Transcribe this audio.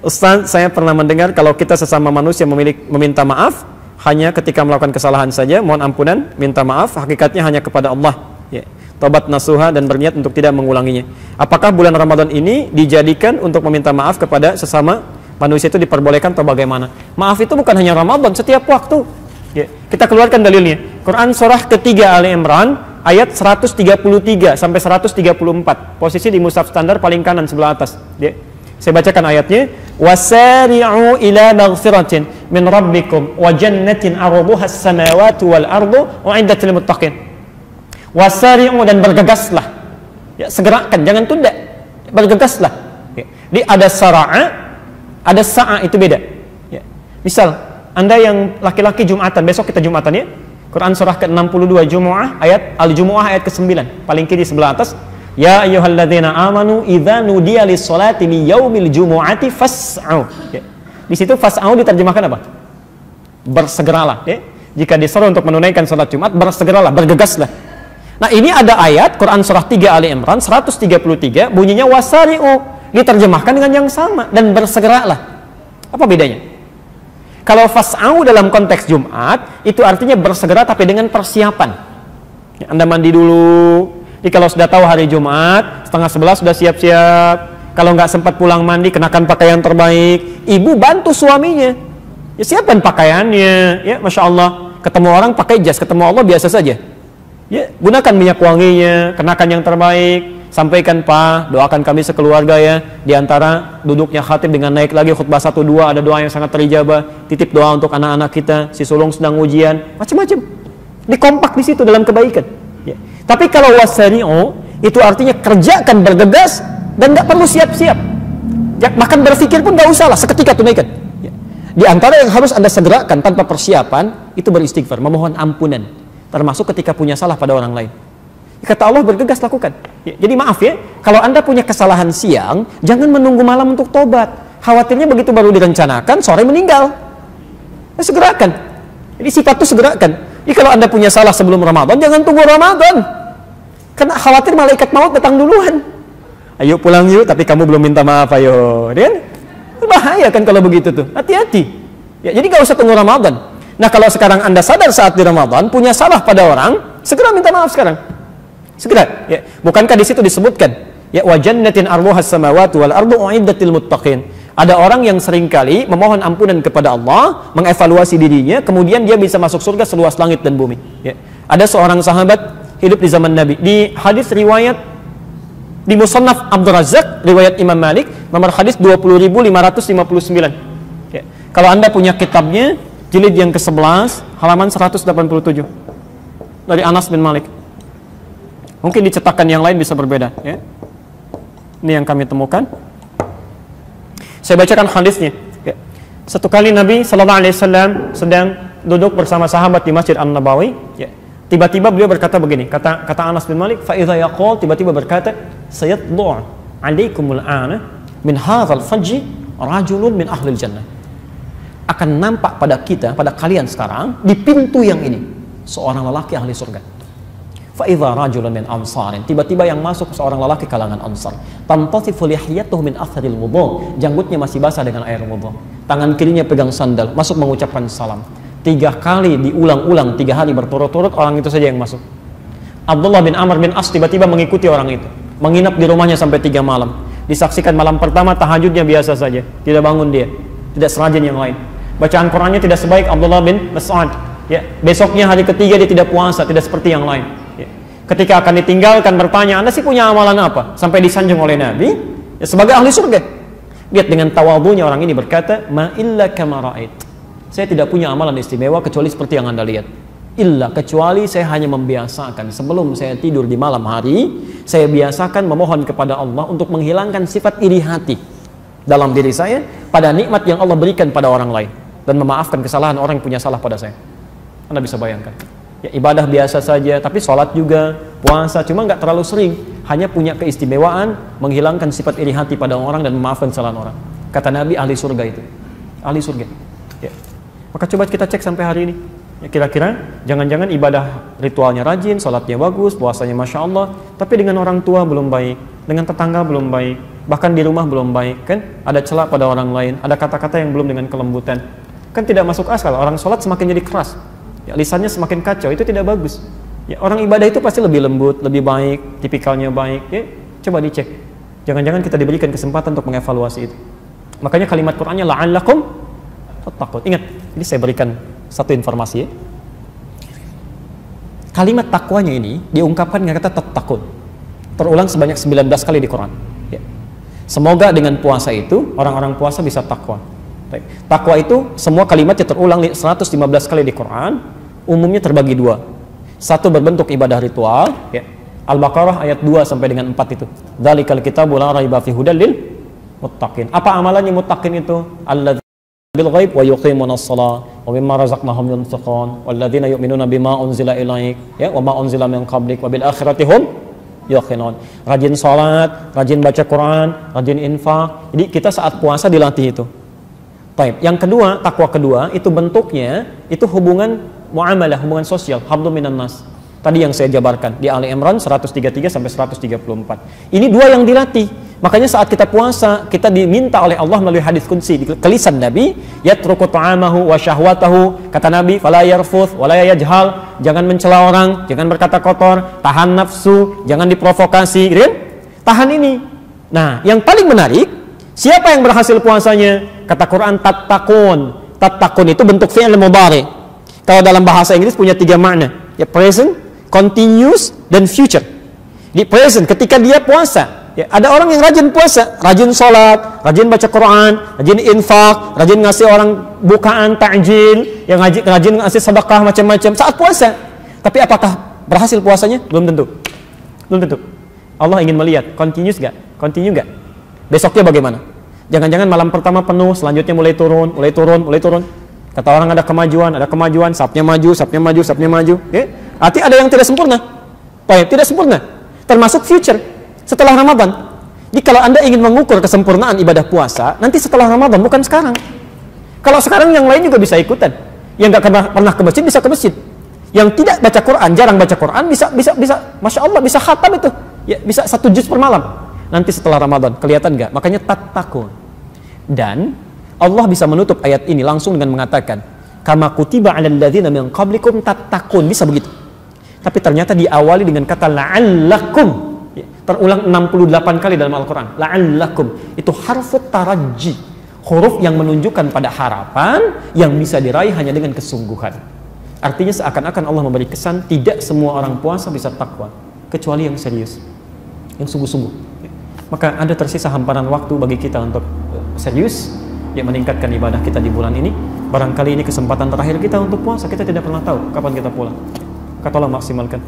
Ustaz, saya pernah mendengar kalau kita sesama manusia meminta maaf hanya ketika melakukan kesalahan saja, mohon ampunan, minta maaf, hakikatnya hanya kepada Allah. Ya. Tobat nasuha dan berniat untuk tidak mengulanginya. Apakah bulan Ramadan ini dijadikan untuk meminta maaf kepada sesama manusia itu diperbolehkan atau bagaimana? Maaf itu bukan hanya Ramadan, setiap waktu. Ya. Kita keluarkan dalilnya. Quran surah ketiga Ali Imran ayat 133 sampai 134. Posisi di mushaf standar paling kanan sebelah atas. Ya. Saya bacakan ayatnya. Wasari'u ila maghfiratin min rabbikum wa jannatin 'arduha as-samawati wal ardu u'iddat lil muttaqin. Wasari'u, dan bergegaslah. Ya, segerakan, jangan tunda. Bergegaslah. Ya. Jadi ada sara'a, ada sa'a, itu beda. Ya. Misal, Anda yang laki-laki Jumatan, besok kita Jumatan ya. Quran surah ke-62 Jumu'ah ayat Al-Jumu'ah ayat ke-9, paling kiri sebelah atas. Ya ayyuhalladzina amanu idza nudiya lis-sholati min yaumil jumu'ati fas'au. Ya. Di situ fas'au diterjemahkan apa? Bersegeralah, ya. Jika disuruh untuk menunaikan salat Jumat, bersegeralah, bergegaslah. Nah, ini ada ayat Quran surah 3 Ali Imran 133 bunyinya wasari'u, diterjemahkan dengan yang sama, dan bersegeralah. Apa bedanya? Kalau fas'au dalam konteks Jumat itu artinya bersegera tapi dengan persiapan. Ya, Anda mandi dulu. Jadi kalau sudah tahu hari Jumat, 10:30 sudah siap-siap. Kalau nggak sempat pulang mandi, kenakan pakaian terbaik. Ibu bantu suaminya. Ya, siapkan pakaiannya. Ya, Masya Allah. Ketemu orang pakai jas, ketemu Allah biasa saja. Ya, gunakan minyak wanginya, kenakan yang terbaik. Sampaikan, Pak, doakan kami sekeluarga ya. Di antara duduknya khatib dengan naik lagi khutbah 1-2, ada doa yang sangat terijabah. Titip doa untuk anak-anak kita. Si sulung sedang ujian. Macam-macam. Dikompak di situ dalam kebaikan. Ya. Tapi kalau wasari'u itu artinya kerjakan, bergegas, dan nggak perlu siap-siap. Ya, bahkan berpikir pun nggak usah lah, seketika tunaikan. Ya. Di antara yang harus Anda segerakan tanpa persiapan itu beristighfar, memohon ampunan, termasuk ketika punya salah pada orang lain. Kata Allah, bergegas lakukan. Ya. Jadi maaf ya, kalau Anda punya kesalahan siang, jangan menunggu malam untuk tobat. Khawatirnya begitu baru direncanakan, sore meninggal. Ya, segerakan. Jadi sifat itu segerakan. Jadi kalau Anda punya salah sebelum Ramadan, jangan tunggu Ramadan. Karena khawatir malaikat maut datang duluan. Ayo pulang yuk, tapi kamu belum minta maaf, ayo. Dan bahaya kan kalau begitu tuh. Hati-hati. Ya, jadi gak usah tunggu Ramadan. Nah, kalau sekarang Anda sadar saat di Ramadan punya salah pada orang, segera minta maaf sekarang. Segera. Ya. Bukankah di situ disebutkan, ya wa jannatin arduha as-samawati wal ardu u'iddat lil muttaqin. Ada orang yang seringkali memohon ampunan kepada Allah, mengevaluasi dirinya, kemudian dia bisa masuk surga seluas langit dan bumi. Ya. Ada seorang sahabat hidup di zaman Nabi. Di hadis riwayat di Musannaf Abdul Razzaq, riwayat Imam Malik, nomor hadis 20.559. Ya. Kalau Anda punya kitabnya, jilid yang ke-11, halaman 187. Dari Anas bin Malik. Mungkin di cetakan yang lain bisa berbeda. Ya. Ini yang kami temukan. Saya bacakan hadisnya. Ya. Satu kali Nabi Sallallahu Alaihi Wasallam sedang duduk bersama sahabat di Masjid An-Nabawi. Ya. Tiba-tiba beliau berkata begini. Kata Anas bin Malik, fa idza yaqul, tiba-tiba berkata, sayatlu' alaikumul ana min hadzal fajj rajulun min ahlil jannah. Akan nampak pada kita, pada kalian sekarang di pintu yang ini seorang lelaki ahli surga. Fa idza rajulun min ansarin, tiba-tiba yang masuk seorang lelaki kalangan Ansar. Tantasifu lihiyatuhu min atharil wudu, janggutnya masih basah dengan air wudu. Tangan kirinya pegang sandal, masuk mengucapkan salam. 3 kali diulang-ulang, 3 hari berturut-turut, orang itu saja yang masuk. Abdullah bin Amr bin As tiba-tiba mengikuti orang itu, menginap di rumahnya sampai 3 malam. Disaksikan malam pertama tahajudnya biasa saja, tidak bangun dia, tidak serajin yang lain. Bacaan Qurannya tidak sebaik Abdullah bin Mas'ud. Ya, besoknya hari ketiga dia tidak puasa, tidak seperti yang lain. Ketika akan ditinggalkan bertanya, Anda sih punya amalan apa? Sampai disanjung oleh Nabi ya, sebagai ahli surga. Lihat dengan tawadhunya orang ini berkata, ma illa kama ra'ait. Saya tidak punya amalan istimewa kecuali seperti yang Anda lihat. Illa, kecuali saya hanya membiasakan sebelum saya tidur di malam hari, saya biasakan memohon kepada Allah untuk menghilangkan sifat iri hati dalam diri saya pada nikmat yang Allah berikan pada orang lain dan memaafkan kesalahan orang yang punya salah pada saya. Anda bisa bayangkan. Ya, ibadah biasa saja, tapi sholat juga, puasa, cuma nggak terlalu sering. Hanya punya keistimewaan menghilangkan sifat iri hati pada orang dan memaafkan kesalahan orang. Kata Nabi, ahli surga itu, ahli surga. Ya. Maka coba kita cek sampai hari ini. Ya, kira-kira jangan-jangan ibadah ritualnya rajin, sholatnya bagus, puasanya masya Allah, tapi dengan orang tua belum baik, dengan tetangga belum baik, bahkan di rumah belum baik, kan? Ada celah pada orang lain, ada kata-kata yang belum dengan kelembutan. Kan tidak masuk akal, orang sholat semakin jadi keras. Ya, lisannya semakin kacau, itu tidak bagus. Ya, orang ibadah itu pasti lebih lembut, lebih baik, tipikalnya baik. Ya, coba dicek. Jangan-jangan kita diberikan kesempatan untuk mengevaluasi itu. Makanya kalimat Qur'annya la'allakum tattaqun. Ingat, ini saya berikan satu informasi ya. Kalimat takwanya ini diungkapkan dengan kata tattaqun. Terulang sebanyak 19 kali di Quran. Ya. Semoga dengan puasa itu orang-orang puasa bisa takwa. Takwa itu semua kalimatnya terulang 115 kali di Quran. Umumnya terbagi dua. Satu berbentuk ibadah ritual, ya. Al-Baqarah ayat 2 sampai dengan 4 itu. Dzalikal kitabul la raiba fihi hudal lil muttaqin. Apa amalannya muttaqin itu? Alladzina bil ghaib wa yuqimunas shalah wa mimma razaqnahum yunfiqun walladzina yu'minuna bima unzila ilaik ya wa ma unzila min qablik wa bil akhirati hum yuqinun. Rajin salat, rajin baca Quran, rajin infak. Jadi kita saat puasa dilatih itu. Baik, yang kedua, takwa kedua itu bentuknya itu hubungan muamalah, hubungan sosial, hablum minan nas. Tadi yang saya jabarkan di Ali Imran 133 sampai 134. Ini dua yang dilatih. Makanya saat kita puasa, kita diminta oleh Allah melalui hadis qudsi di lisan Nabi, yatruku ta'amahu wa syahwatahu, kata Nabi, fala yarfuth wa la yajhal, jangan mencela orang, jangan berkata kotor, tahan nafsu, jangan diprovokasi, gitu kan? Tahan ini. Nah, yang paling menarik, siapa yang berhasil puasanya? Kata Quran tattaqun. Tattaqun itu bentuk fi'il mudhari. Kalau dalam bahasa Inggris punya 3 makna, ya present, continuous, dan future. Di present ketika dia puasa. Ya, ada orang yang rajin puasa, rajin sholat, rajin baca Quran, rajin infak, rajin ngasih orang bukaan, takjil, yang rajin ngasih sedekah macam-macam saat puasa. Tapi apakah berhasil puasanya? Belum tentu. Belum tentu. Allah ingin melihat, continuous gak? Continue gak? Besoknya bagaimana? Jangan-jangan malam pertama penuh, selanjutnya mulai turun, mulai turun, mulai turun. Kata orang ada kemajuan, sabnya maju, sabnya maju, sabnya maju. Ya? Arti ada yang tidak sempurna. Baik, tidak sempurna. Termasuk future. Setelah Ramadan. Jadi kalau Anda ingin mengukur kesempurnaan ibadah puasa, nanti setelah Ramadan, bukan sekarang. Kalau sekarang yang lain juga bisa ikutan. Yang nggak pernah ke masjid bisa ke masjid. Yang tidak baca Quran, jarang baca Quran, bisa, masya Allah, bisa khatam itu. Ya, bisa 1 juz per malam. Nanti setelah Ramadan, kelihatan nggak? Makanya tattaqun. Dan Allah bisa menutup ayat ini langsung dengan mengatakan, kama kutiba 'alal ladzina min qablikum tattaqun, bisa begitu. Tapi ternyata diawali dengan kata la'allakum. Terulang 68 kali dalam Al-Quran. La'allakum. Itu harfut taraji. Huruf yang menunjukkan pada harapan yang bisa diraih hanya dengan kesungguhan. Artinya seakan-akan Allah memberi kesan tidak semua orang puasa bisa takwa. Kecuali yang serius. Yang sungguh-sungguh. Maka ada tersisa hamparan waktu bagi kita untuk serius yang meningkatkan ibadah kita di bulan ini. Barangkali ini kesempatan terakhir kita untuk puasa. Kita tidak pernah tahu kapan kita pulang. Maka tolong maksimalkan.